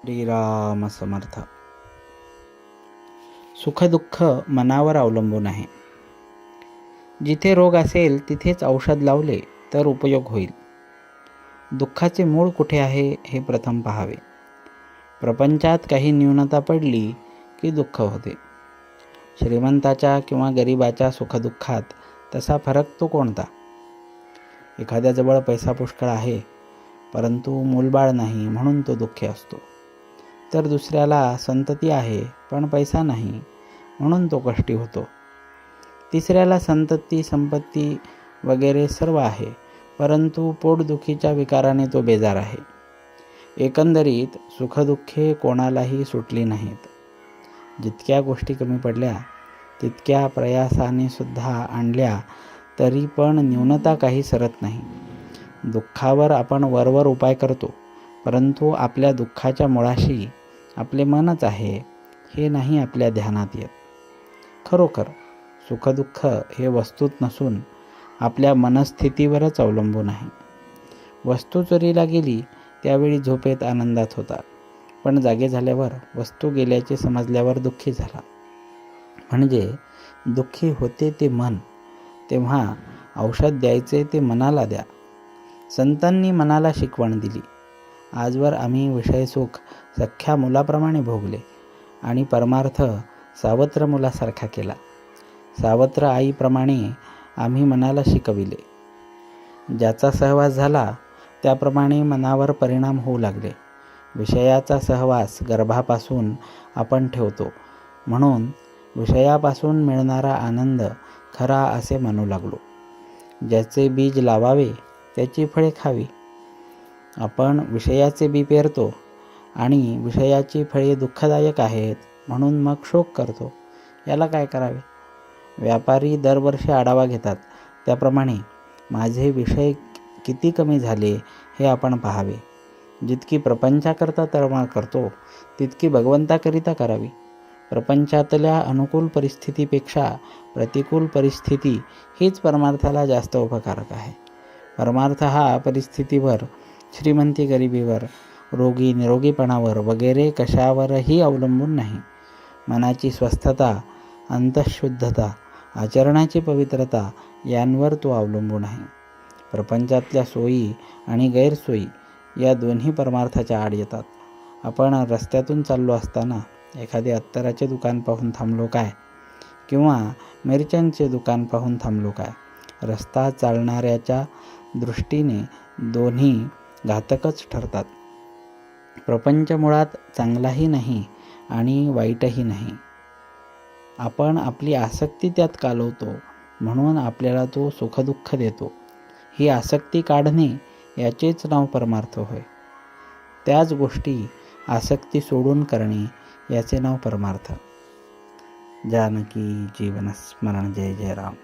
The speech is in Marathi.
श्रीराम समर्थ. सुखदुःख मनावर अवलंबून आहे. जिथे रोग असेल तिथेच औषध लावले तर उपयोग होईल. दुःखाचे मूळ कुठे आहे हे प्रथम पाहावे. प्रपंचात काही न्यूनता पडली की दुःख होते. श्रीमंताच्या किंवा गरिबाच्या सुखदुःखात तसा फरक तो कोणता? एखाद्याजवळ पैसा पुष्कळ आहे परंतु मूलबाळ नाही म्हणून तो दुःखी असतो, तर दुसऱ्याला संतती आहे पण पैसा नाही म्हणून तो कष्टी होतो. तिसऱ्याला संतती संपत्ती वगैरे सर्व आहे परंतु पोटदुखीच्या विकाराने तो बेजार आहे. एकंदरीत सुखदुःखे कोणालाही सुटली नाहीत. जितक्या गोष्टी कमी पडल्या तितक्या प्रयासाने सुद्धा आणल्या तरी पण न्यूनता काही सरत नाही. दुःखावर आपण वरवर उपाय करतो परंतु आपल्या दुःखाच्या मुळाशी आपले मनच आहे हे नाही आपल्या ध्यानात येत. खरोखर सुखदुःख हे वस्तूत नसून आपल्या मनस्थितीवरच अवलंबून आहे. वस्तू चोरीला गेली त्यावेळी झोपेत आनंदात होता, पण जागे झाल्यावर वस्तू गेल्याचे समजल्यावर दुःखी झाला. म्हणजे दुःखी होते ते मन. तेव्हा औषध द्यायचे ते मनाला द्या. संतांनी मनाला शिकवण दिली. आजवर आम्ही विषयसुख सख्या मुलाप्रमाणे भोगले आणि परमार्थ सावत्र मुलासारखा केला. सावत्र आईप्रमाणे आम्ही मनाला शिकविले. ज्याचा सहवास झाला त्याप्रमाणे मनावर परिणाम होऊ लागले. विषयाचा सहवास गर्भापासून आपण ठेवतो म्हणून विषयापासून मिळणारा आनंद खरा असे मानू लागलो. ज्याचे बीज लावावे त्याची फळे खावी. आपण विषयाचे बी पेरतो आणि विषयाची फळे दुःखदायक आहेत म्हणून मग शोक करतो. याला काय करावे? व्यापारी दरवर्षी आढावा घेतात त्याप्रमाणे माझे विषय किती कमी झाले हे आपण पाहावे. जितकी प्रपंचाकरता तळमळ करतो तितकी भगवंताकरिता करावी. प्रपंचातल्या अनुकूल परिस्थितीपेक्षा प्रतिकूल परिस्थिती हीच परमार्थाला जास्त उपकारक आहे. परमार्थ हा परिस्थितीवर, श्रीमंती गरिबीवर, रोगी निरोगीपणावर वगैरे कशावरही अवलंबून नाही. मनाची स्वस्थता, अंतःशुद्धता, आचरणाची पवित्रता यांवर तो अवलंबून आहे. प्रपंचातल्या सोयी आणि गैरसोयी या दोन्ही परमार्थाच्या आड येतात. आपण रस्त्यातून चाललो असताना एखादे अत्तराचे दुकान पाहून थांबलो काय किंवा मिरच्यांचे दुकान पाहून थांबलो काय? रस्ता चालणाऱ्याच्या दृष्टीने दोन्ही घातकच ठरतात. प्रपंच मुळात चांगलाही नाही आणि वाईटही नाही. आपण आपली आसक्ती त्यात कालवतो म्हणून आपल्याला तो सुखदुःख देतो. ही आसक्ती काढणे याचेच नाव परमार्थ होय. त्याच गोष्टी आसक्ती सोडून करणे याचे नाव परमार्थ. जानकी जीवन स्मरण. जय जय राम.